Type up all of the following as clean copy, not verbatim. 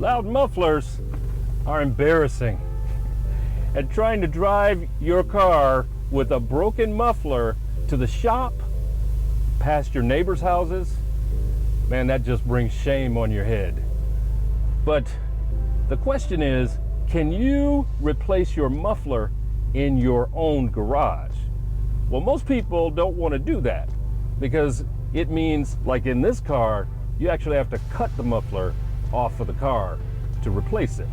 Loud mufflers are embarrassing. And trying to drive your car with a broken muffler to the shop, past your neighbor's houses, man, that just brings shame on your head. But the question is, can you replace your muffler in your own garage? Well, most people don't want to do that because it means, like in this car, you actually have to cut the muffler off of the car to replace it.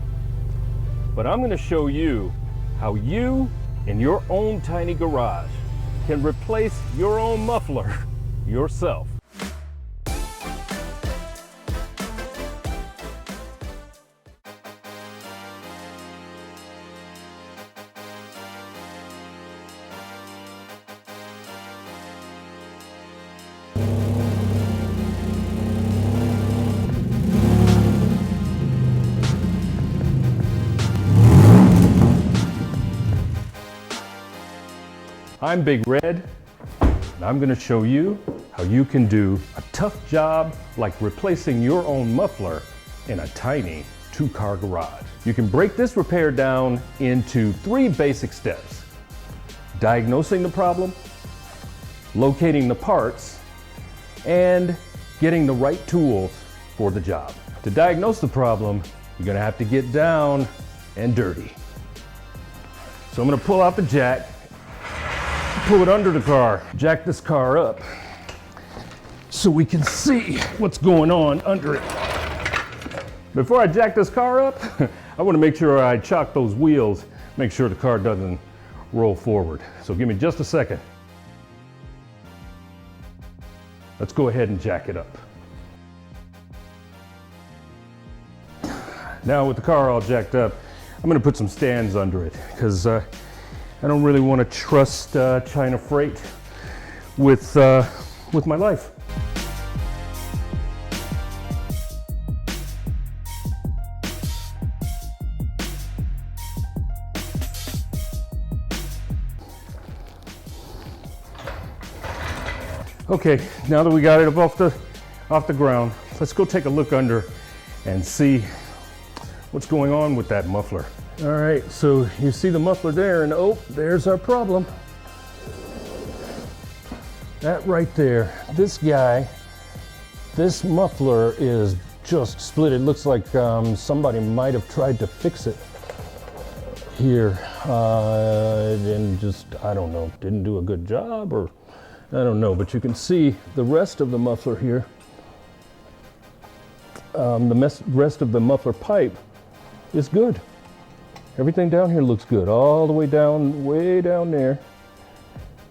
But I'm going to show you how you, in your own tiny garage, can replace your own muffler yourself. I'm Big Red, and I'm going to show you how you can do a tough job like replacing your own muffler in a tiny two-car garage. You can break this repair down into 3 basic steps: diagnosing the problem, locating the parts, and getting the right tools for the job. To diagnose the problem, you're going to have to get down and dirty. So I'm going to pull out the jack, pull it under the car, jack this car up so we can see what's going on under it. Before I jack this car up, I want to make sure I chock those wheels, make sure the car doesn't roll forward. So give me just a second. Let's go ahead and jack it up. Now with the car all jacked up, I'm going to put some stands under it because I don't really want to trust China freight with my life. Okay, now that we got it up off the ground, let's go take a look under and see what's going on with that muffler. All right, so you see the muffler there, and oh, there's our problem. That right there, this muffler is just split. It looks like somebody might have tried to fix it here and just, I don't know, didn't do a good job, or I don't know, but you can see the rest of the muffler here. The rest of the muffler pipe is good. Everything down here looks good, all the way down there.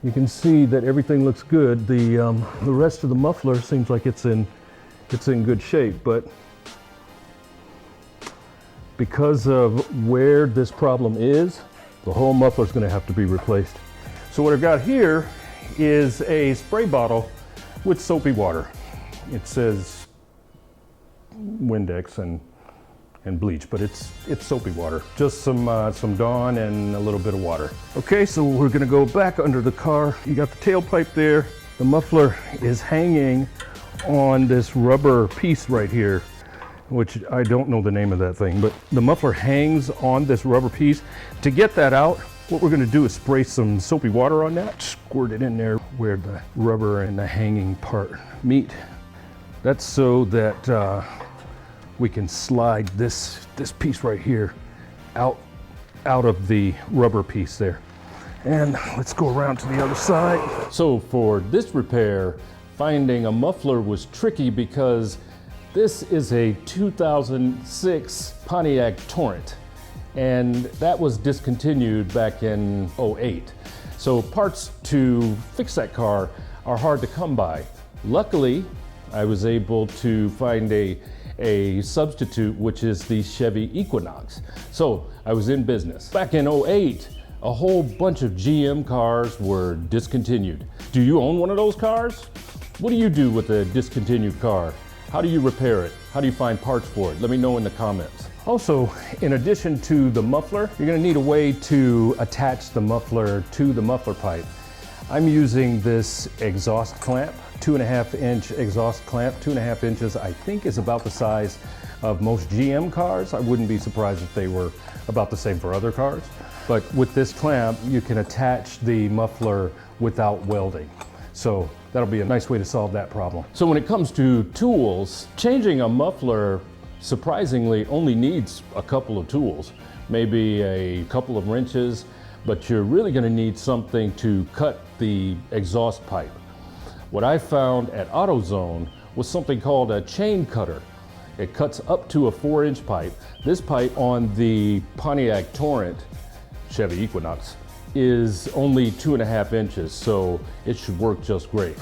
You can see that everything looks good. The rest of the muffler seems like it's in good shape, but because of where this problem is, the whole muffler is going to have to be replaced. So what I've got here is a spray bottle with soapy water. It says Windex and bleach, but it's soapy water. Just some Dawn and a little bit of water. Okay, so we're gonna go back under the car. You got the tailpipe there. The muffler is hanging on this rubber piece right here, which I don't know the name of that thing, but the muffler hangs on this rubber piece. To get that out, what we're gonna do is spray some soapy water on that, squirt it in there where the rubber and the hanging part meet. That's so that we can slide this piece right here out of the rubber piece there. And let's go around to the other side. So for this repair, finding a muffler was tricky because this is a 2006 Pontiac Torrent, and that was discontinued back in '08. So parts to fix that car are hard to come by. Luckily, I was able to find a substitute, which is the Chevy Equinox. So I was in business. Back in '08, a whole bunch of GM cars were discontinued. Do you own one of those cars? What do you do with a discontinued car? How do you repair it? How do you find parts for it? Let me know in the comments. Also, in addition to the muffler, you're gonna need a way to attach the muffler to the muffler pipe. I'm using this exhaust clamp, 2.5 inch exhaust clamp. 2.5 inches, I think, is about the size of most GM cars. I wouldn't be surprised if they were about the same for other cars. But with this clamp, you can attach the muffler without welding. So that'll be a nice way to solve that problem. So when it comes to tools, changing a muffler surprisingly only needs a couple of tools, maybe a couple of wrenches, but you're really going to need something to cut the exhaust pipe. What I found at AutoZone was something called a chain cutter. It cuts up to a 4-inch pipe. This pipe on the Pontiac Torrent Chevy Equinox is only 2.5 inches, so it should work just great.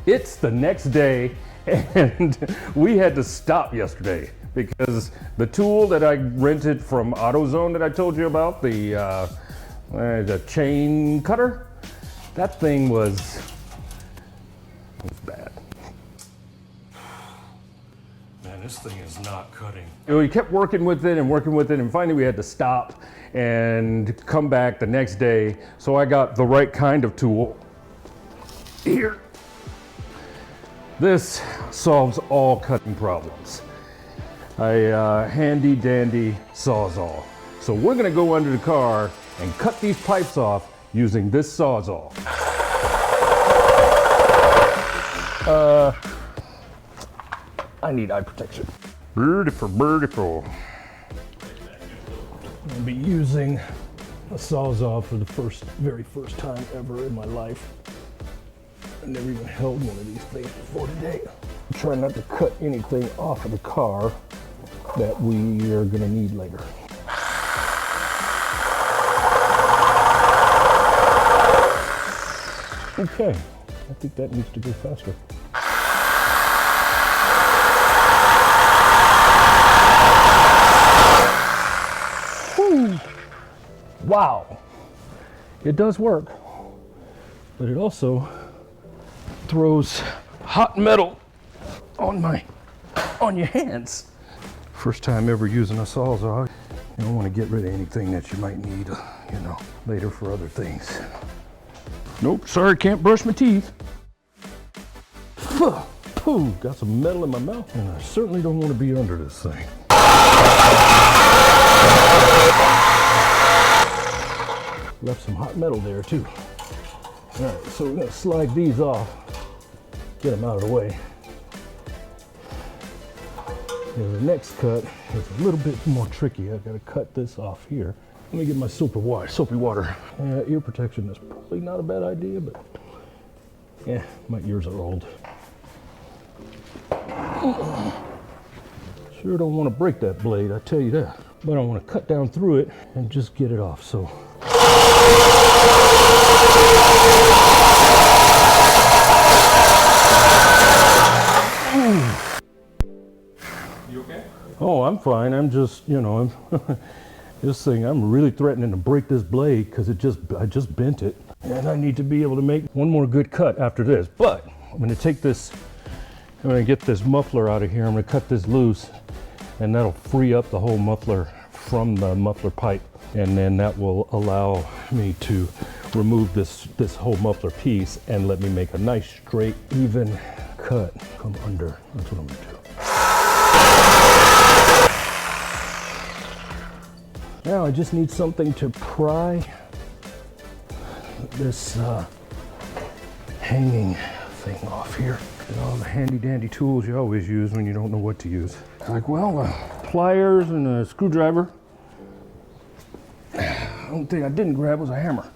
It's the next day and we had to stop yesterday because the tool that I rented from AutoZone that I told you about, the chain cutter, that thing was bad. Man, this thing is not cutting. We kept working with it, and finally we had to stop and come back the next day. So I got the right kind of tool here. This solves all cutting problems. A handy dandy Sawzall. So we're gonna go under the car and cut these pipes off using this Sawzall. I need eye protection. Beautiful. I'll be using a Sawzall for the very first time ever in my life. I never even held one of these things before today. I'm trying not to cut anything off of the car that we are gonna need later. Okay, I think that needs to go faster. Whew. Wow, it does work, but it also throws hot metal on your hands. First time ever using a Sawzall. You don't want to get rid of anything that you might need, later for other things. Nope, sorry, can't brush my teeth. Pooh, got some metal in my mouth, and I certainly don't want to be under this thing. Left some hot metal there too. All right, so we're gonna slide these off, get them out of the way. And the next cut is a little bit more tricky. I've got to cut this off here. Let me get my soapy water. Ear protection is probably not a bad idea, but yeah, my ears are old. Sure don't want to break that blade, I tell you that. But I want to cut down through it and just get it off, so. You okay? Oh, I'm fine. I'm just, this thing, I'm really threatening to break this blade because I just bent it. And I need to be able to make one more good cut after this. But I'm going to get this muffler out of here. I'm going to cut this loose, and that'll free up the whole muffler from the muffler pipe. And then that will allow me to remove this whole muffler piece and let me make a nice, straight, even cut. Come under. That's what I'm going to do. Now I just need something to pry this hanging thing off here. And all the handy dandy tools you always use when you don't know what to use. Like, pliers and a screwdriver. The only thing I didn't grab was a hammer.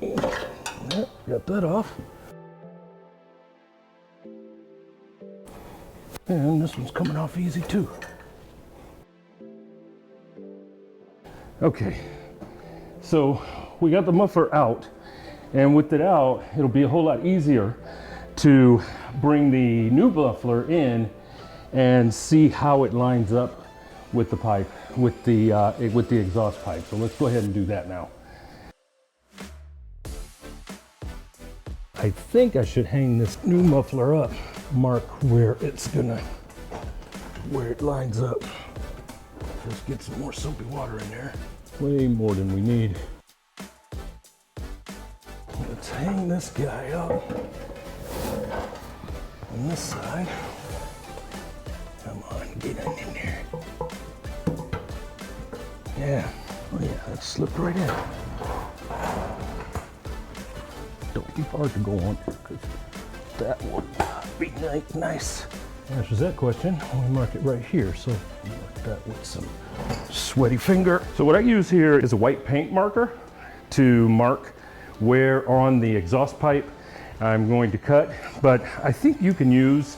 Yep, got that off. And this one's coming off easy too. Okay, so we got the muffler out, and with it out, it'll be a whole lot easier to bring the new muffler in and see how it lines up with the pipe, with the exhaust pipe. So let's go ahead and do that now. I think I should hang this new muffler up, mark where it lines up. Just get some more soapy water in there. Way more than we need. Let's hang this guy up on this side. Come on, get in there. Yeah, oh yeah, that slipped right in. Don't be hard to go on because that will be nice. Answers that question. We mark it right here. So mark that with some sweaty finger. So what I use here is a white paint marker to mark where on the exhaust pipe I'm going to cut. But I think you can use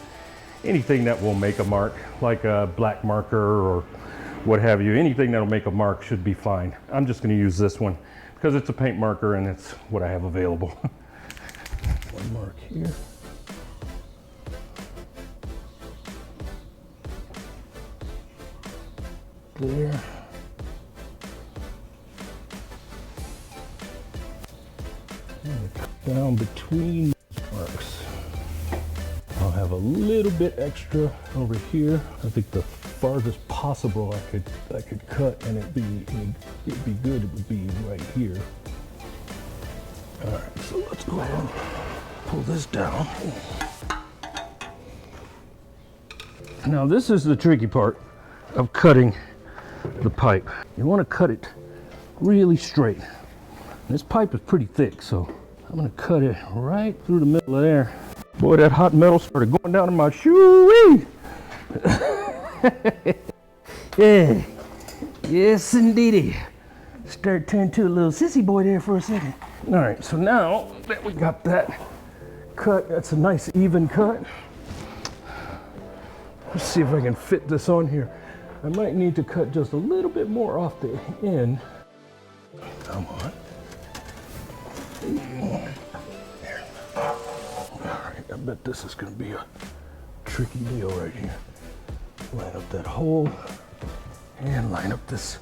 anything that will make a mark, like a black marker or what have you. Anything that'll make a mark should be fine. I'm just going to use this one because it's a paint marker and it's what I have available. One mark here. There. Down between marks. I'll have a little bit extra over here. I think the farthest possible I could cut and it'd be good. It would be right here. All right, so let's go ahead and pull this down. Now this is the tricky part of cutting the pipe. You want to cut it really straight. This pipe is pretty thick, so I'm going to cut it right through the middle of there. Boy, that hot metal started going down in my shoe. Yeah, yes indeedy. Started turning to a little sissy boy there for a second. All right, so now that we got that cut, that's a nice even cut. Let's see if I can fit this on here. I might need to cut just a little bit more off the end. Come on. There. All right, I bet this is gonna be a tricky deal right here. Line up that hole and line up this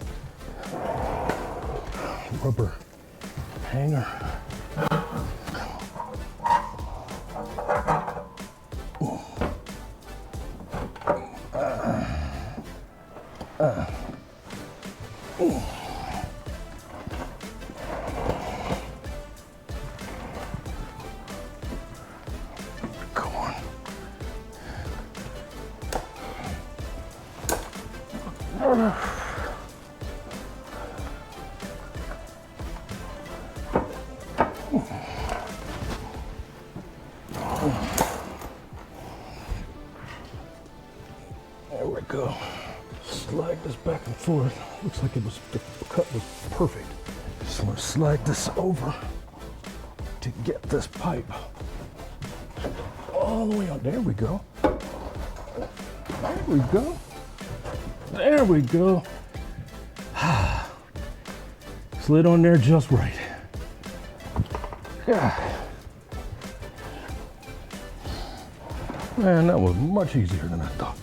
rubber hanger. Come on. There we go. Slide this back and forth. Looks like the cut was perfect. Just want to slide this over to get this pipe all the way on. There we go. There we go. There we go. Slid on there just right. Yeah. Man, that was much easier than I thought.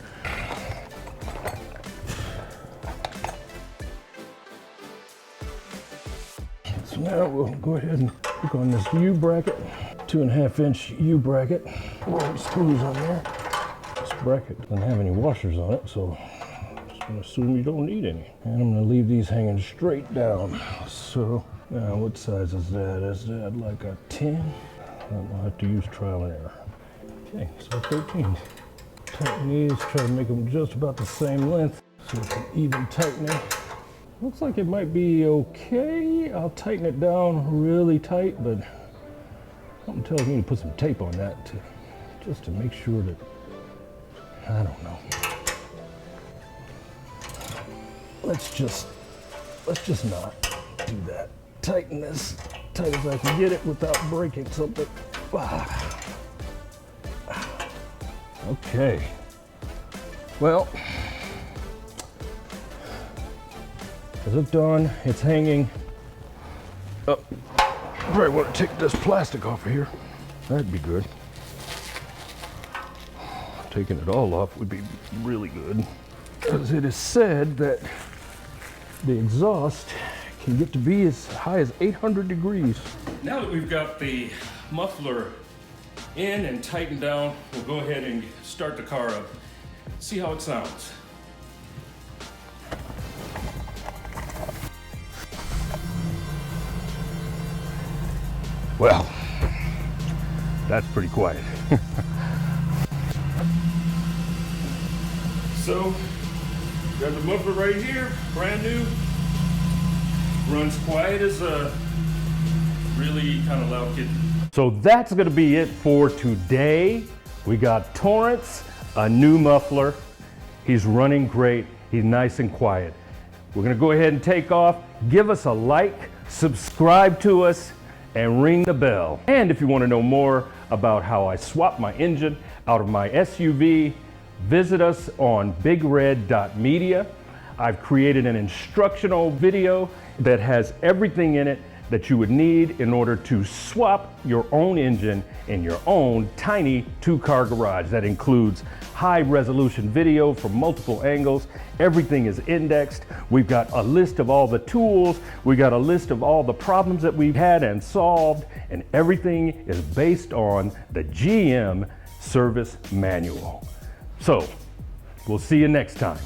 So now we'll go ahead and hook on this U bracket, 2.5 inch U bracket. Roll the screws on there. This bracket doesn't have any washers on it, so I'm just gonna assume you don't need any. And I'm gonna leave these hanging straight down. So now what size is that? Is that like a 10? I'll have to use trial and error. Okay, so 13. Tighten these, try to make them just about the same length so it's an even tightening. Looks like it might be okay. I'll tighten it down really tight, but something tells me to put some tape on that just to make sure that, I don't know. Let's just not do that. Tighten this tight as I can get it without breaking something. Okay. Well, is it done? It's hanging. Oh, I probably want to take this plastic off of here. That'd be good. Taking it all off would be really good, because it is said that the exhaust can get to be as high as 800 degrees. Now that we've got the muffler in and tightened down, we'll go ahead and start the car up. See how it sounds. Well, That's pretty quiet. So, got the muffler right here, brand new. Runs quiet as a really kind of loud kitten. So that's gonna be it for today. We got Torrance, a new muffler. He's running great, he's nice and quiet. We're gonna go ahead and take off. Give us a like, subscribe to us, and ring the bell. And if you wanna know more about how I swap my engine out of my SUV, visit us on bigred.media. I've created an instructional video that has everything in it that you would need in order to swap your own engine in your own tiny 2-car garage. That includes high resolution video from multiple angles. Everything is indexed. We've got a list of all the tools. We got a list of all the problems that we've had and solved, and everything is based on the GM service manual. So, we'll see you next time.